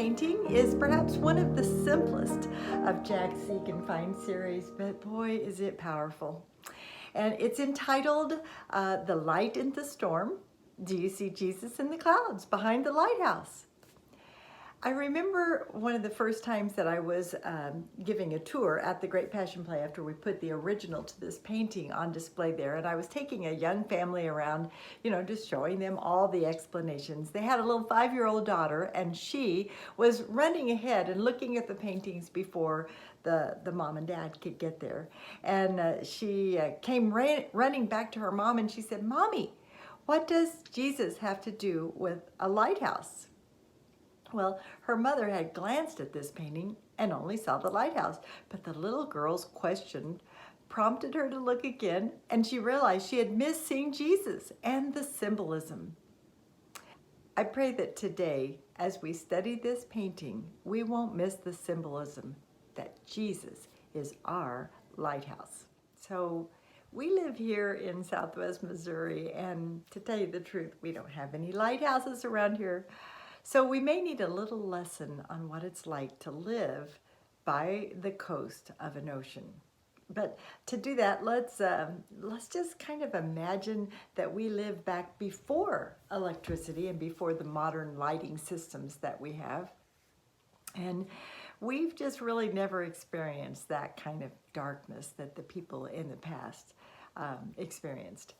painting is perhaps one of the simplest of Jack's Seek and Find series, but boy, is it powerful. And it's entitled The Light in the Storm. Do you see Jesus in the clouds behind the lighthouse? I remember one of the first times that I was giving a tour at the Great Passion Play after we put the original to this painting on display there, and I was taking a young family around, just showing them all the explanations. They had a little 5-year-old daughter, and she was running ahead and looking at the paintings before the mom and dad could get there. And she came running back to her mom, and she said, "Mommy, what does Jesus have to do with a lighthouse?" Well, her mother had glanced at this painting and only saw the lighthouse, but the little girl's question prompted her to look again, and she realized she had missed seeing Jesus and the symbolism. I pray that today, as we study this painting, we won't miss the symbolism that Jesus is our lighthouse. So we live here in Southwest Missouri, and to tell you the truth, we don't have any lighthouses around here. So we may need a little lesson on what it's like to live by the coast of an ocean. But to do that, let's just kind of imagine that we live back before electricity and before the modern lighting systems that we have. And we've just really never experienced that kind of darkness that the people in the past experienced.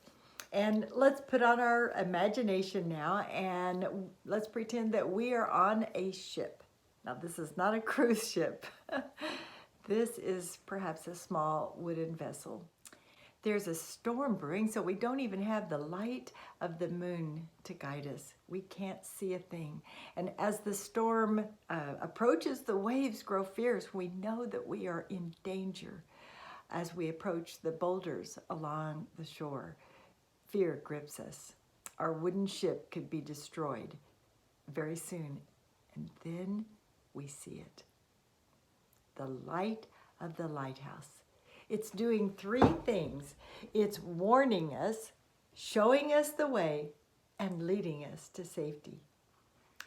And let's put on our imagination now, and let's pretend that we are on a ship. Now, this is not a cruise ship. This is perhaps a small wooden vessel. There's a storm brewing, so we don't even have the light of the moon to guide us. We can't see a thing. And as the storm approaches, the waves grow fierce. We know that we are in danger as we approach the boulders along the shore. Fear grips us. Our wooden ship could be destroyed very soon. And then we see it. The light of the lighthouse. It's doing 3 things. It's warning us, showing us the way, and leading us to safety.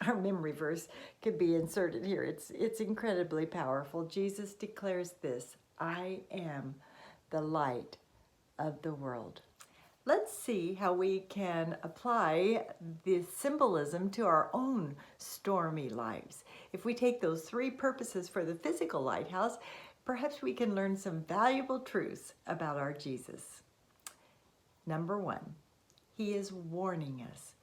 Our memory verse could be inserted here. It's incredibly powerful. Jesus declares this: "I am the light of the world." Let's see how we can apply the symbolism to our own stormy lives. If we take those 3 purposes for the physical lighthouse, perhaps we can learn some valuable truths about our Jesus. Number 1, he is warning us.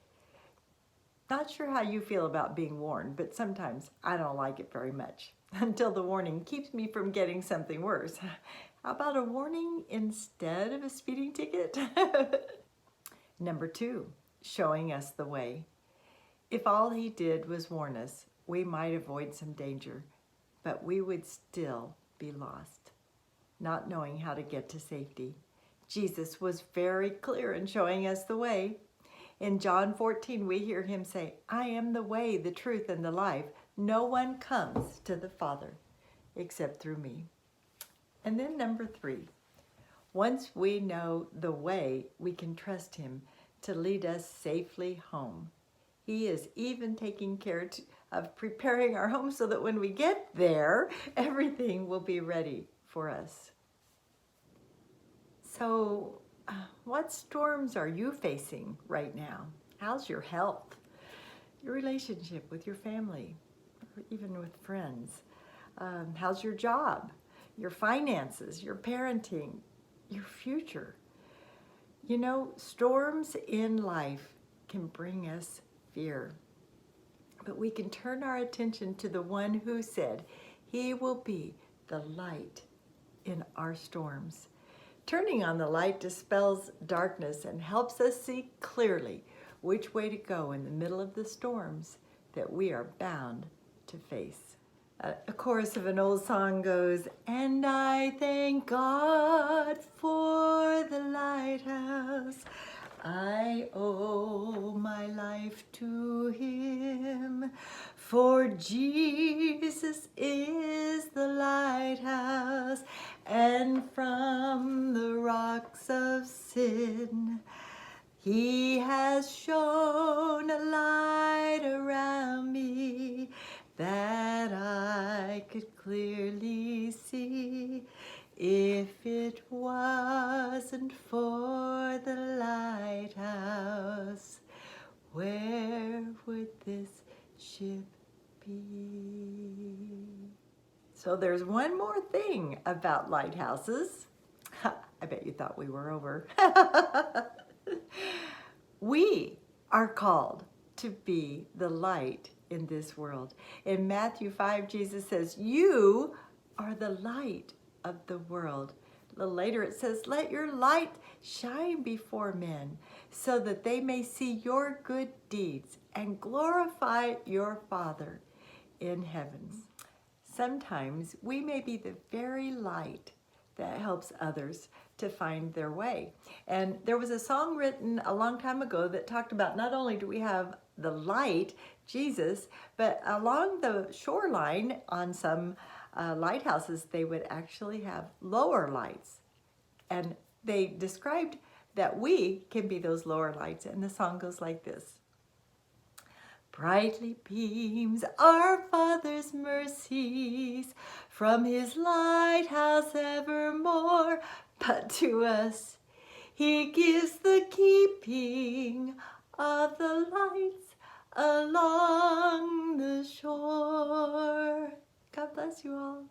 Not sure how you feel about being warned, but sometimes I don't like it very much until the warning keeps me from getting something worse. How about a warning instead of a speeding ticket? Number 2, showing us the way. If all he did was warn us, we might avoid some danger, but we would still be lost, not knowing how to get to safety. Jesus was very clear in showing us the way. In John 14, we hear him say, "I am the way, the truth, and the life. No one comes to the Father except through me." And then number 3, once we know the way, we can trust him to lead us safely home. He is even taking care of preparing our home so that when we get there, everything will be ready for us. So, what storms are you facing right now? How's your health? Your relationship with your family, or even with friends? How's your job? Your finances, your parenting, your future? Storms in life can bring us fear, but we can turn our attention to the one who said he will be the light in our storms. Turning on the light dispels darkness and helps us see clearly which way to go in the middle of the storms that we are bound to face. A chorus of an old song goes, "And I thank God for the lighthouse. I owe my life to him, for Jesus is the lighthouse, and from the rocks of sin he has shone a light around me, that I could clearly see. If it wasn't for the lighthouse, where would this ship be? So there's one more thing about lighthouses. I bet you thought we were over. We are called to be the light in this world. In Matthew 5, Jesus says, you are the light of the world. A little later it says, let your light shine before men so that they may see your good deeds and glorify your Father in heavens. Sometimes we may be the very light that helps others to find their way. And there was a song written a long time ago that talked about not only do we have the light, Jesus, but along the shoreline on some lighthouses, they would actually have lower lights. And they described that we can be those lower lights. And the song goes like this. Brightly beams our Father's mercies from his lighthouse evermore, but to us he gives the keeping of the lights along the shore. God bless you all.